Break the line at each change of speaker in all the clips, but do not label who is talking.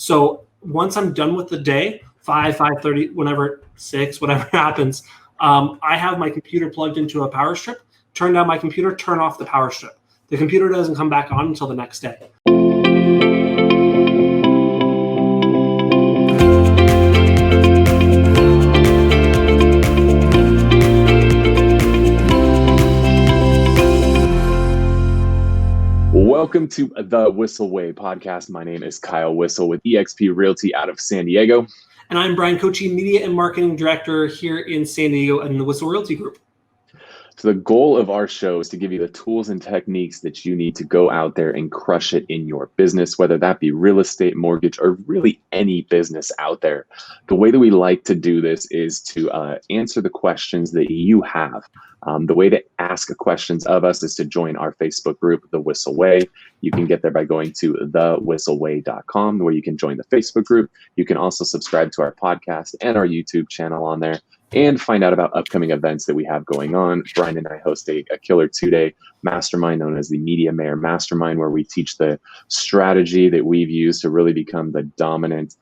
So once I'm done with the day, 5:30, whenever 6, whatever happens, I have my computer plugged into a power strip, turn down my computer, turn off the power strip. The computer doesn't come back on until the next day.
Welcome to the Whissel Way Podcast. My name is Kyle Whissel with eXp Realty out of San Diego.
And I'm Bryan Koci, Media and Marketing Director here in San Diego in the Whissel Realty Group.
So the goal of our show is to give you the tools and techniques that you need to go out there and crush it in your business, whether that be real estate, mortgage, or really any business out there. The way that we like to do this is to answer the questions that you have. The way to ask questions of us is to join our Facebook group, The Whissel Way. You can get there by going to thewhisselway.com, where you can join the Facebook group. You can also subscribe to our podcast and our YouTube channel on there and find out about upcoming events that we have going on. Bryan and I host a killer 2-day mastermind known as the Media Mayor Mastermind, where we teach the strategy that we've used to really become the dominant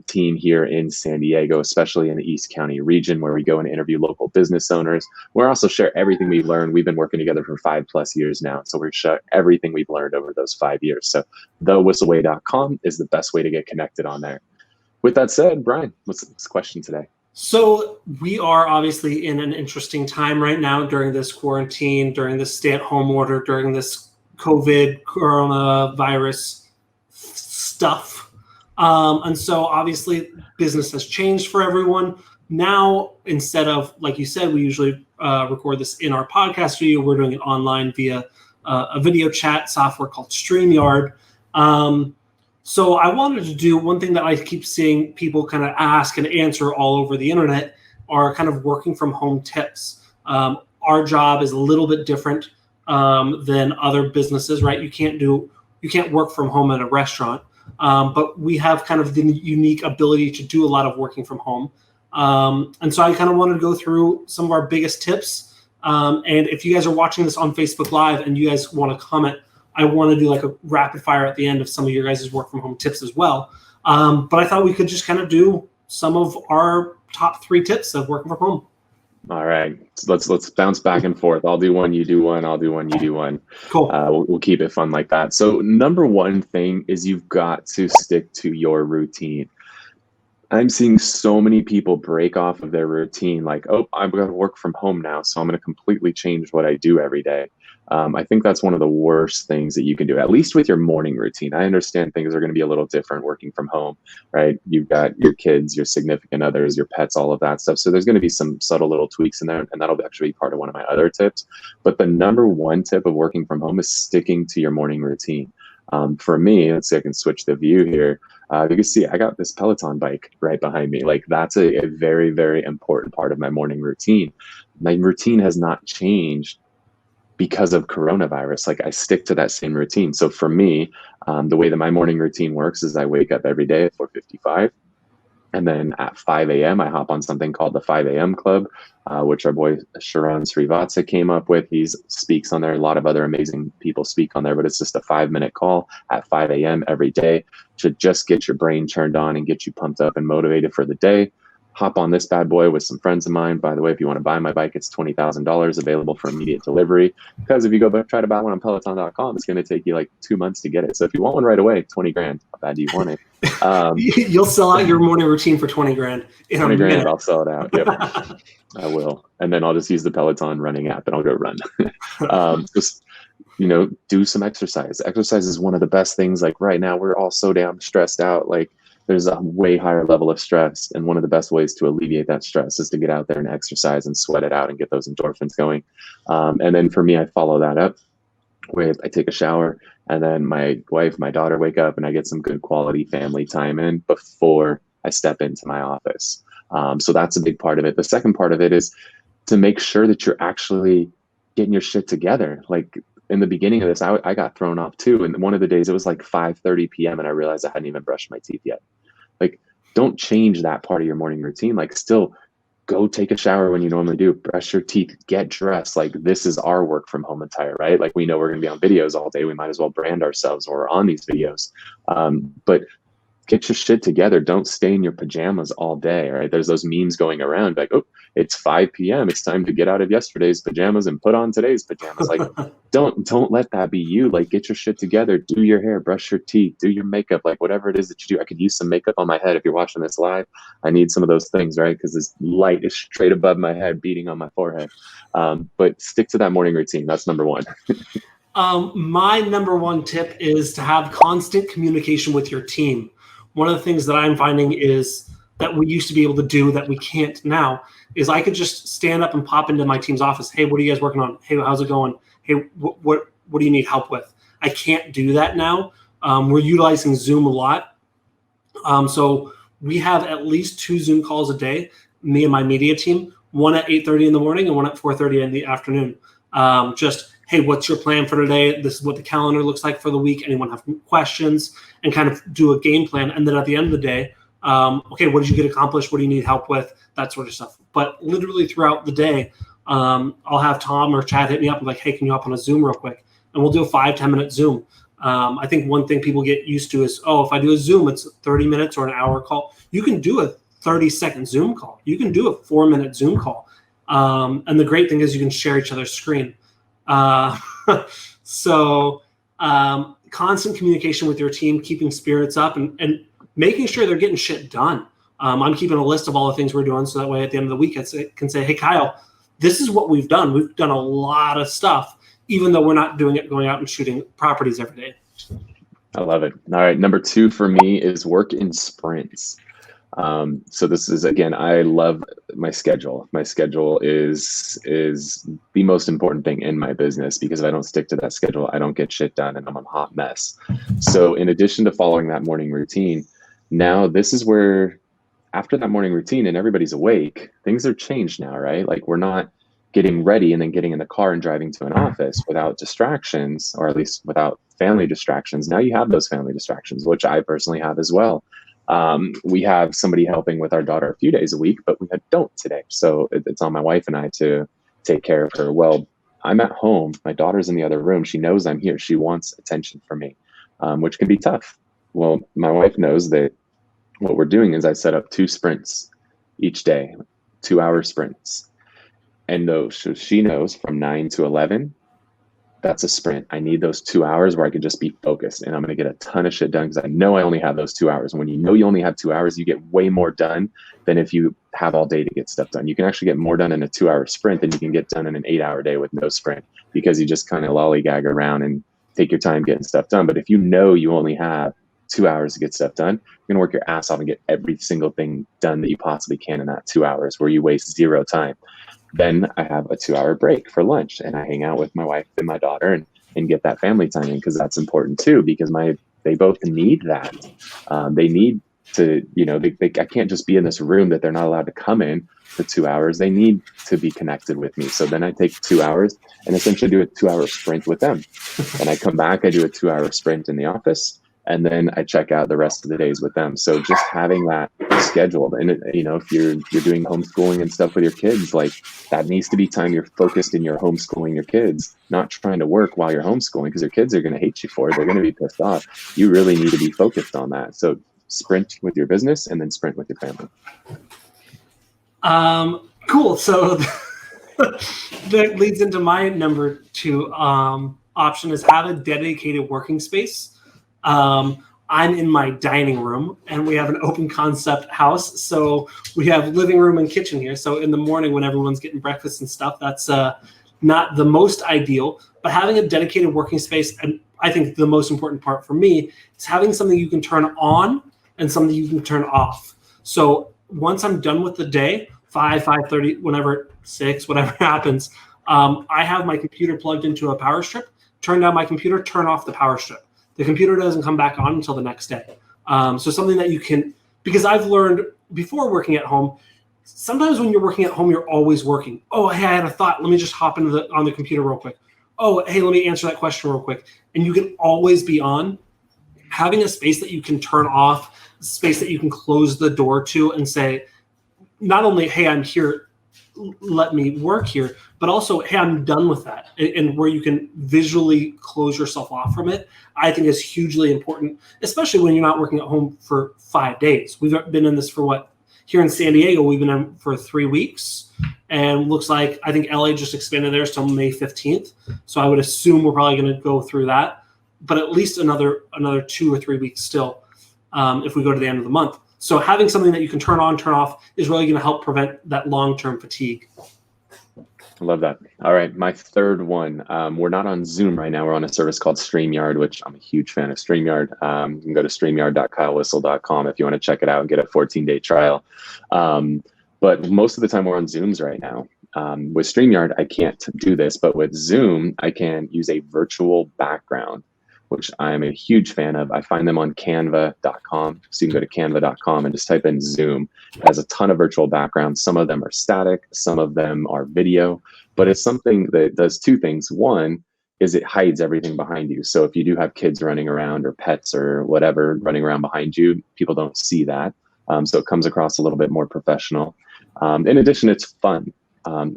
team here in San Diego, especially in the East County region, where we go and interview local business owners. We also share everything we've learned. We've been working together for 5+ years now, so we share everything we've learned over those 5 years. So thewhisselway.com is the best way to get connected on there. With that said, Bryan, what's the question today?
So we are obviously in an interesting time right now during this quarantine, during this stay-at-home order, during this COVID coronavirus stuff. And so obviously business has changed for everyone. Now, instead of, like you said, we usually record this in our podcast studio, we're doing it online via a video chat software called StreamYard. So I wanted to do one thing that I keep seeing people kind of ask and answer all over the internet are kind of working from home tips. Our job is a little bit different than other businesses, right? You can't work from home at a restaurant. But we have kind of the unique ability to do a lot of working from home. And so I kind of wanted to go through some of our biggest tips. And if you guys are watching this on Facebook Live and you guys want to comment, I want to do like a rapid fire at the end of some of your guys' work from home tips as well. But I thought we could just kind of do some of our top 3 tips of working from home.
All right, so let's bounce back and forth. I'll do one, you do one. I'll do one, you do one.
Cool.
We'll keep it fun like that. So number one thing is you've got to stick to your routine. I'm seeing so many people break off of their routine, like, oh, I'm going to work from home now, so I'm going to completely change what I do every day. I think that's one of the worst things that you can do, at least with your morning routine. I understand things are going to be a little different working from home, right? You've got your kids, your significant others, your pets, all of that stuff. So there's going to be some subtle little tweaks in there, and that'll actually be part of one of my other tips. But the number one tip of working from home is sticking to your morning routine. For me, let's see, I can switch the view here. You can see I got this Peloton bike right behind me. Like that's a very, very important part of my morning routine. My routine has not changed because of coronavirus. Like I stick to that same routine. So for me, the way that my morning routine works is I wake up every day at 4:55. And then at 5 a.m., I hop on something called the 5 a.m. Club, which our boy Sharon Srivatsa came up with. He speaks on there. A lot of other amazing people speak on there, but it's just a 5-minute call at 5 a.m. every day to just get your brain turned on and get you pumped up and motivated for the day. Hop on this bad boy with some friends of mine. By the way, if you want to buy my bike, it's $20,000 available for immediate delivery. Because if you go try to buy one on Peloton.com, it's going to take you like 2 months to get it. So if you want one right away, 20 grand. How bad do you want it?
You'll sell out your morning routine for 20 grand.
20 grand, I'll sell it out. Yep, I will. And then I'll just use the Peloton running app and I'll go run. Just, do some exercise. Exercise is one of the best things. Like right now, we're all so damn stressed out. Like there's a way higher level of stress. And one of the best ways to alleviate that stress is to get out there and exercise and sweat it out and get those endorphins going. And then for me, I follow that up with, I take a shower and then my wife, my daughter wake up and I get some good quality family time in before I step into my office. So that's a big part of it. The second part of it is to make sure that you're actually getting your shit together. Like in the beginning of this, I got thrown off too. And one of the days it was like 5:30 p.m. and I realized I hadn't even brushed my teeth yet. Like, don't change that part of your morning routine. Like, still go take a shower when you normally do, brush your teeth, get dressed. Like, this is our work from home attire, right? Like, we know we're going to be on videos all day. We might as well brand ourselves when we're on these videos. But get your shit together. Don't stay in your pajamas all day, right? There's those memes going around like, oh, it's 5 p.m. It's time to get out of yesterday's pajamas and put on today's pajamas. Like, don't let that be you. Like, get your shit together, do your hair, brush your teeth, do your makeup, like whatever it is that you do. I could use some makeup on my head. If you're watching this live, I need some of those things, right? Because this light is straight above my head, beating on my forehead. But stick to that morning routine. That's number one.
My number one tip is to have constant communication with your team. One of the things that I'm finding is that we used to be able to do that we can't now is I could just stand up and pop into my team's office. Hey, what are you guys working on? Hey, how's it going? Hey, what do you need help with? I can't do that now. We're utilizing Zoom a lot. So we have at least 2 Zoom calls a day, me and my media team, one at 8:30 in the morning and one at 4:30 in the afternoon. Hey, what's your plan for today? This is what the calendar looks like for the week. Anyone have questions? And kind of do a game plan. And then at the end of the day, okay, what did you get accomplished? What do you need help with? That sort of stuff. But literally throughout the day, I'll have Tom or Chad hit me up and like, hey, can you hop on a Zoom real quick? And we'll do a 5-10 minute Zoom. I think one thing people get used to is, oh, if I do a Zoom, it's 30 minutes or an hour call. You can do a 30-second Zoom call. You can do a 4-minute Zoom call. And the great thing is you can share each other's screen. Constant communication with your team, keeping spirits up and making sure they're getting shit done. I'm keeping a list of all the things we're doing so that way at the end of the week I can say, hey, Kyle, this is what we've done. We've done a lot of stuff, even though we're not doing it going out and shooting properties every day.
I love it. All right. Number 2 for me is work in sprints. So this is, again, I love my schedule. My schedule is the most important thing in my business, because if I don't stick to that schedule, I don't get shit done and I'm a hot mess. So in addition to following that morning routine, now this is where after that morning routine and everybody's awake, things are changed now, right? Like, we're not getting ready and then getting in the car and driving to an office without distractions, or at least without family distractions. Now you have those family distractions, which I personally have as well. We have somebody helping with our daughter a few days a week, but we don't today. So it's on my wife and I to take care of her. Well, I'm at home. My daughter's in the other room. She knows I'm here. She wants attention from me, which can be tough. Well, my wife knows that what we're doing is I set up 2 sprints each day, 2-hour sprints. And those, so she knows from 9 to 11, that's a sprint. I need those 2 hours where I can just be focused and I'm going to get a ton of shit done, because I know I only have those 2 hours. And when you know you only have 2 hours, you get way more done than if you have all day to get stuff done. You can actually get more done in a 2-hour sprint than you can get done in an 8-hour day with no sprint, because you just kind of lollygag around and take your time getting stuff done. But if you know you only have 2 hours to get stuff done, you're going to work your ass off and get every single thing done that you possibly can in that 2 hours where you waste 0 time. Then I have a 2-hour break for lunch and I hang out with my wife and my daughter and get that family time in, because that's important too, because they both need that. They need to, I can't just be in this room that they're not allowed to come in for 2 hours. They need to be connected with me. So then I take 2 hours and essentially do a 2-hour sprint with them. And I come back, I do a 2-hour sprint in the office, and then I check out the rest of the days with them. So just having that scheduled, and if you're doing homeschooling and stuff with your kids, like, that needs to be time you're focused in your homeschooling your kids, not trying to work while you're homeschooling, because your kids are going to hate you for it. They're going to be pissed off. You really need to be focused on that. So sprint with your business and then sprint with your family.
Cool. So that leads into my number 2 option is have a dedicated working space. I'm in my dining room and we have an open concept house. So we have living room and kitchen here. So in the morning when everyone's getting breakfast and stuff, that's not the most ideal, but having a dedicated working space. And I think the most important part for me is having something you can turn on and something you can turn off. So once I'm done with the day, 5:30, whenever 6, whatever happens, I have my computer plugged into a power strip, turn down my computer, turn off the power strip. The computer doesn't come back on until the next day. So something that you can, because I've learned before working at home, sometimes when you're working at home, you're always working. Oh, hey, I had a thought. Let me just hop on the computer real quick. Oh, hey, let me answer that question real quick. And you can always be on. Having a space that you can turn off, a space that you can close the door to and say, not only, hey, I'm here let me work here, but also, hey, I'm done with that. And where you can visually close yourself off from it, I think is hugely important, especially when you're not working at home for 5 days. We've been in this for here in San Diego, we've been in for 3 weeks, and looks like, I think LA just expanded theirs till May 15th. So I would assume we're probably going to go through that, but at least another 2 or 3 weeks still, if we go to the end of the month. So having something that you can turn on, turn off is really going to help prevent that long-term fatigue.
I love that. All right, my third one. We're not on Zoom right now. We're on a service called StreamYard, which I'm a huge fan of StreamYard. You can go to streamyard.kylewhissel.com if you want to check it out and get a 14-day trial. But most of the time we're on Zooms right now. With StreamYard, I can't do this, but with Zoom, I can use a virtual background, which I'm a huge fan of. I find them on canva.com. So you can go to canva.com and just type in Zoom. It has a ton of virtual backgrounds. Some of them are static, some of them are video, but it's something that does two things. One is it hides everything behind you. So if you do have kids running around or pets or whatever running around behind you, people don't see that. So it comes across a little bit more professional. In addition, it's fun.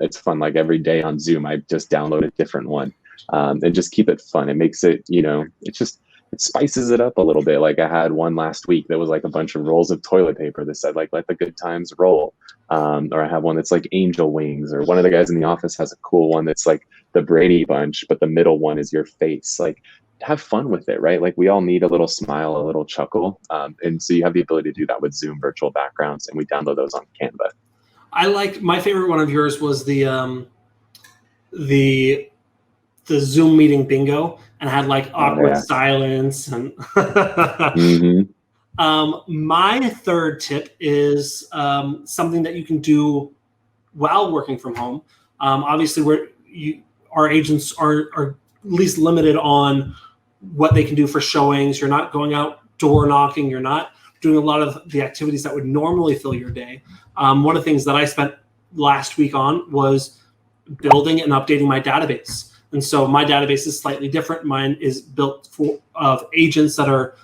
It's fun. Like every day on Zoom, I just download a different one. And just keep it fun. It makes it, it spices it up a little bit. Like I had one last week that was like a bunch of rolls of toilet paper that said like, let the good times roll. Or I have one that's like angel wings, or one of the guys in the office has a cool one that's like the Brady Bunch, but the middle one is your face. Like have fun with it, right? Like we all need a little smile, a little chuckle. And so you have the ability to do that with Zoom virtual backgrounds, and we download those on Canva.
My favorite one of yours was the Zoom meeting bingo, and had like awkward silence. And my third tip is something that you can do while working from home. Obviously, our agents are at least limited on what they can do for showings. You're not going out door knocking. You're not doing a lot of the activities that would normally fill your day. One of the things that I spent last week on was building and updating my database. And so my database is slightly different. Mine is built of agents that are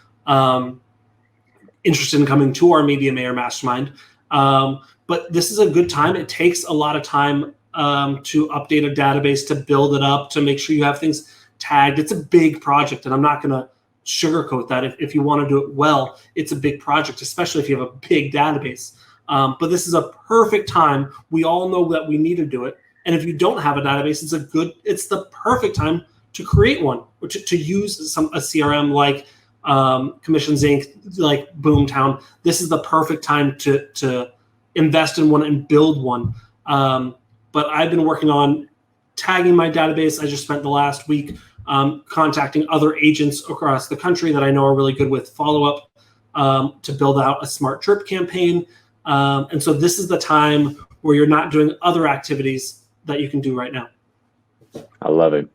interested in coming to our Media Mayor Mastermind. But this is a good time. It takes a lot of time to update a database, to build it up, to make sure you have things tagged. It's a big project, and I'm not going to sugarcoat that. If you want to do it well, it's a big project, especially if you have a big database. But this is a perfect time. We all know that we need to do it. And if you don't have a database, it's the perfect time to create one, or to use a CRM like Commissions Inc., like Boomtown. This is the perfect time to invest in one and build one. But I've been working on tagging my database. I just spent the last week contacting other agents across the country that I know are really good with follow-up to build out a smart drip campaign. And so this is the time where you're not doing other activities that you can do right now.
I love it.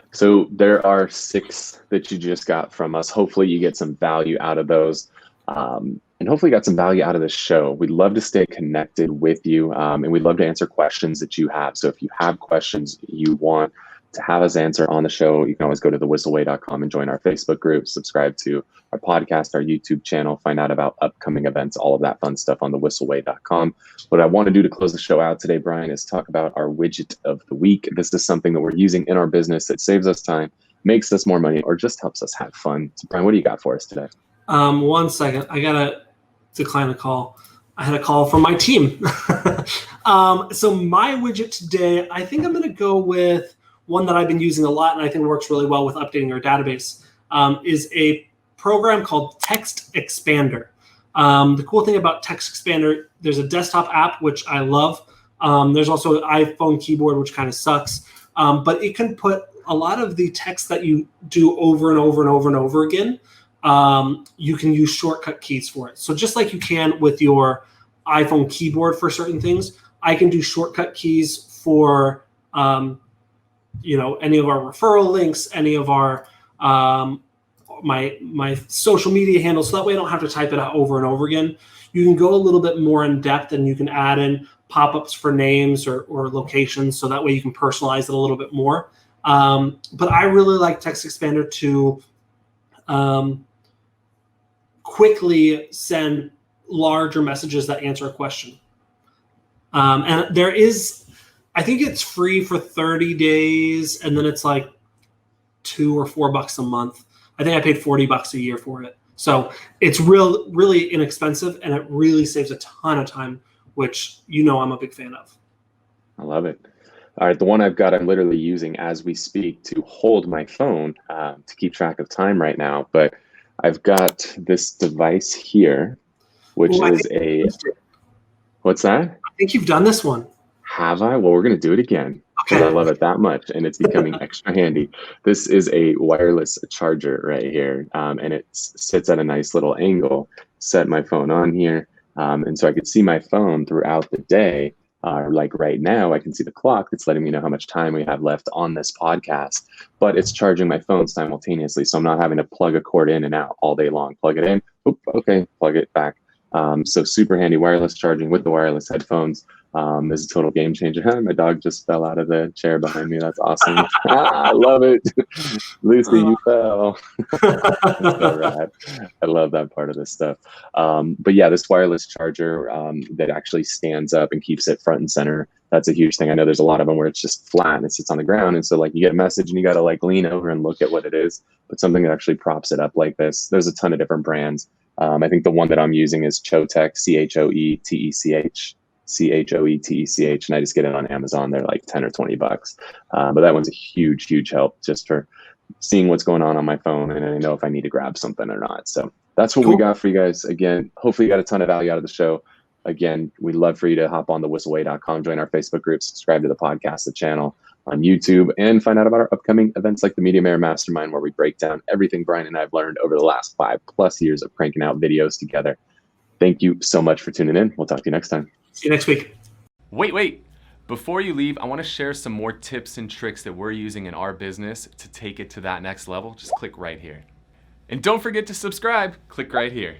So there are 6 that you just got from us. Hopefully you get some value out of those. And hopefully you got some value out of the show. We'd love to stay connected with you. And we'd love to answer questions that you have. So if you have questions you want to have us answer on the show, you can always go to thewhisselway.com and join our Facebook group, subscribe to our podcast, our YouTube channel, find out about upcoming events, all of that fun stuff on thewhisselway.com. What I want to do to close the show out today, Bryan, is talk about our widget of the week. This is something that we're using in our business that saves us time, makes us more money, or just helps us have fun. So Bryan, what do you got for us today?
1 second. I got to decline a call. I had a call from my team. So my widget today, I think I'm going to go with one that I've been using a lot, and I think works really well with updating your database, is a program called Text Expander. The cool thing about Text Expander, there's a desktop app, which I love. There's also an iPhone keyboard, which kind of sucks. But it can put a lot of the text that you do over and over and over and over again. You can use shortcut keys for it. So just like you can with your iPhone keyboard for certain things, I can do shortcut keys for any of our referral links, any of our my social media handles, so that way I don't have to type it out over and over again. You can go a little bit more in depth, and you can add in pop-ups for names or locations, so that way you can personalize it a little bit more. But I really like Text Expander to quickly send larger messages that answer a question. And there is I think it's free for 30 days, and then it's like $2 or $4 a month. I think I paid $40 a year for it. So it's really inexpensive, and it really saves a ton of time, which I'm a big fan of.
I love it. All right, the one I've got, I'm literally using as we speak to hold my phone to keep track of time right now. But I've got this device here, which is what's that?
I think you've done this one.
Have I? Well, we're going to do it again because I love it that much, and it's becoming extra handy. This is a wireless charger right here, and it sits at a nice little angle. Set my phone on here, and so I could see my phone throughout the day. Like right now, I can see the clock that's letting me know how much time we have left on this podcast, but it's charging my phone simultaneously. So I'm not having to plug a cord in and out all day long. Plug it in, okay, plug it back. So super handy wireless charging with the wireless headphones. This is a total game changer. My dog just fell out of the chair behind me. That's awesome. I love it. Lucy, you fell. So rad. I love that part of this stuff. But yeah, this wireless charger that actually stands up and keeps it front and center. That's a huge thing. I know there's a lot of them where it's just flat and it sits on the ground. And so like you get a message and you got to like lean over and look at what it is. But something that actually props it up like this. There's a ton of different brands. I think the one that I'm using is Choetech, Choetech, and I just get it on Amazon. They're like 10 or $20. But that one's a huge help just for seeing what's going on my phone, and I know if I need to grab something or not. So that's what we got for you guys. Again, hopefully you got a ton of value out of the show. Again, we'd love for you to hop on the whisselway.com, join our Facebook group, subscribe to the podcast, the channel on YouTube, and find out about our upcoming events like the Media Mayor Mastermind, where we break down everything Bryan and I have learned over the last 5+ years of cranking out videos together. Thank you so much for tuning in. We'll talk to you next time.
See you next week.
Wait. Before you leave, I want to share some more tips and tricks that we're using in our business to take it to that next level. Just click right here. And don't forget to subscribe. Click right here.